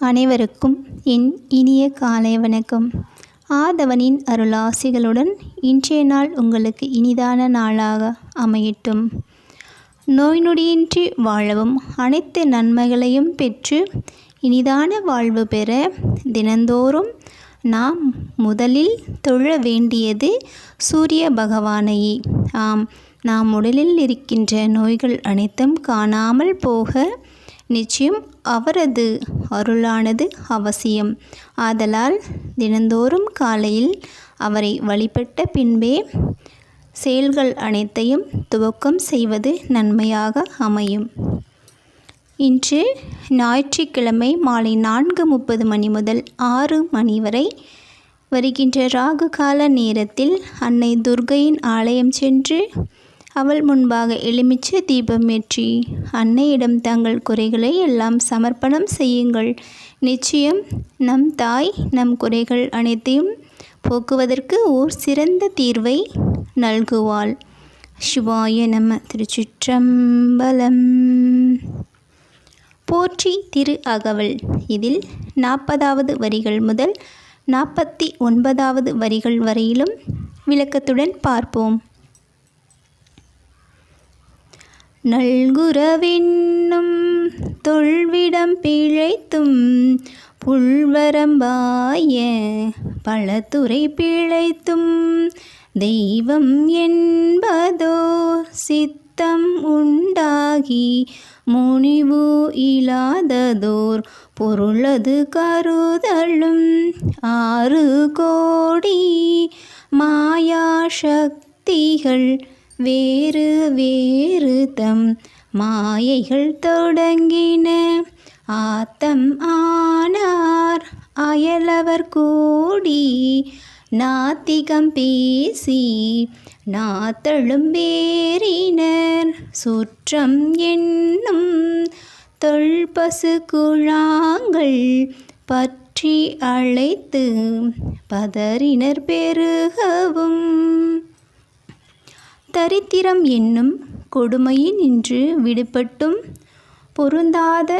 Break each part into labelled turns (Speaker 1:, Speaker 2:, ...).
Speaker 1: அனைவருக்கும் என் இனிய காலை வணக்கம். ஆதவனின் அருளாசிகளுடன் இன்றைய நாள் உங்களுக்கு இனிதான நாளாக அமையட்டும். நோய் நொடியின்றி வாழவும் அனைத்து நன்மைகளையும் பெற்று இனிதான வாழ்வு பெற தினந்தோறும் நாம் முதலில் தொழ வேண்டியது சூரிய பகவானையே. நாம் உடலில் இருக்கின்ற நோய்கள் அனைத்தும் காணாமல் போக நிச்சயம் அவரது அருளானது அவசியம். ஆதலால் தினந்தோறும் காலையில் அவரை வழிபட்ட பின்பே செயல்கள் அனைத்தையும் துவக்கம் செய்வது நன்மையாக அமையும். இன்று ஞாயிற்றுக்கிழமை மாலை 4:30 மணி முதல் 6 மணி வரை வருகின்ற ராகு கால நேரத்தில் அன்னை துர்க்கையின் ஆலயம் சென்று அவள் முன்பாக எலுமிச்சை தீபம் ஏற்றி அன்னையிடம் தங்கள் குறைகளை எல்லாம் சமர்ப்பணம் செய்யுங்கள். நிச்சயம் நம் தாய் நம் குறைகள் அனைத்தையும் போக்குவதற்கு ஓர் சிறந்த தீர்வை நல்குவாள். சிவாய நம. திருச்சிற்றம்பலம். போற்றி திரு அகவல். இதில் 40வது வரிகள் முதல் 49வது வரிகள் வரையிலும் விளக்கத்துடன் பார்ப்போம். நல்குரவென்னும் தொல்விடம் பிழைத்தும் புல்வரம்பாய பலதுறை பிழைத்தும் தெய்வம் என்பதோ சித்தம் உண்டாகி முனிவு இல்லாததோர் பொருளது கருதலும் 6 கோடி மாயாசக்திகள் வேறு வேறு தம் மாயைகள் தொடங்கின ஆத்தம் ஆனார் அயலவர் கூடி நாத்திகம் பேசி நாத்தழும் வேறினர் சுற்றம் என்னும் தொல்பசு குழாங்கள் பற்றி அழைத்து பதறினர் பெருகவும் தரித்திரம் என்னும் கொடுமையினின்று விடுபட்டும் பொருந்தாத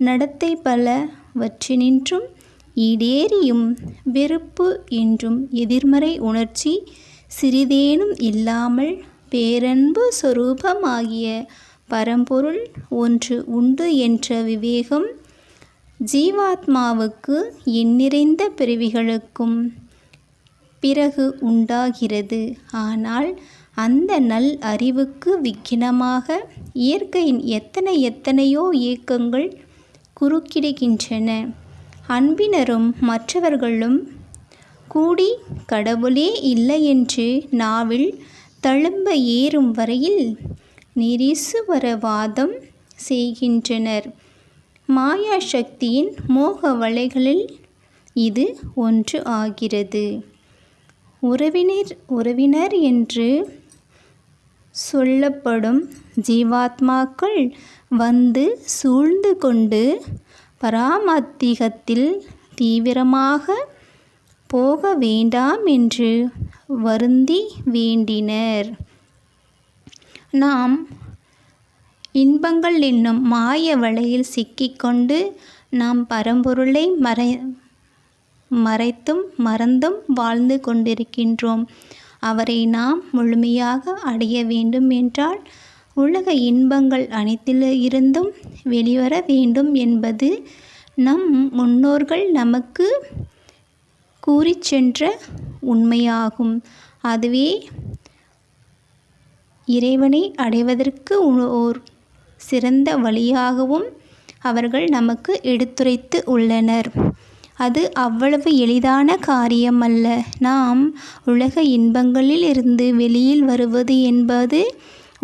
Speaker 1: நடத்தை பலவற்றினின்றும் ஈடேறியும் வெறுப்பு என்றும் எதிர்மறை உணர்ச்சி சிறிதேனும் இல்லாமல் பேரன்பு சொரூபமாகிய பரம்பொருள் ஒன்று உண்டு என்ற விவேகம் ஜீவாத்மாவுக்கு எண்ணிறைந்த பிறவிகளுக்கும் பிறகு உண்டாகிறது. ஆனால் அந்த நல் அறிவுக்கு விக்கினமாக இயற்கையின் எத்தனையோ இயக்கங்கள் குறுக்கிடுகின்றன. அன்பினரும் மற்றவர்களும் கூடி கடவுளே இல்லை என்று நாவில் தழும்ப ஏறும் வரையில் நிரீசுவரவாதம் செய்கின்றனர். மாயாசக்தியின் மோக வலைகளில் இது ஒன்று ஆகிறது. உறவினர் என்று சொல்லப்படும் ஜீவாத்மாக்கள் வந்து சூழ்ந்து கொண்டு பராமத்திகத்தில் தீவிரமாக போக வேண்டாம் என்று வருந்தி வேண்டினர். நாம் இன்பங்கள் என்னும் மாய வலையில் சிக்கிக்கொண்டு நாம் பரம்பொருளை மறைத்தும் மறந்தும் வாழ்ந்து கொண்டிருக்கின்றோம். அவரை நாம் முழுமையாக அடைய வேண்டும் என்றால் உலக இன்பங்கள் அனைத்திலிருந்தும் வெளிவர வேண்டும் என்பது நம் முன்னோர்கள் நமக்கு கூறிச் சென்ற உண்மையாகும். அதுவே இறைவனை அடைவதற்கு ஓர் சிறந்த வழியாகவும் அவர்கள் நமக்கு எடுத்துரைத்து உள்ளனர். அது அவ்வளவு எளிதான காரியம் அல்ல. நாம் உலக இன்பங்களில் இருந்து வெளியில் வருவது என்பது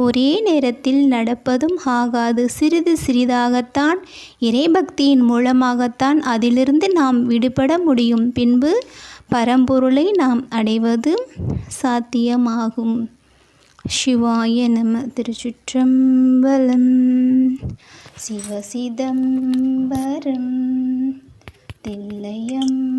Speaker 1: ஒரே நேரத்தில் நடப்பதும் ஆகாது. சிறிது சிறிதாகத்தான் இறைபக்தியின் மூலமாகத்தான் அதிலிருந்து நாம் விடுபட முடியும். பின்பு பரம்பொருளை நாம் அடைவது சாத்தியமாகும். சிவாய நம. திருச்சிற்றம்பலம். சிவசிதம்பரம் தில்லையம்பலம்.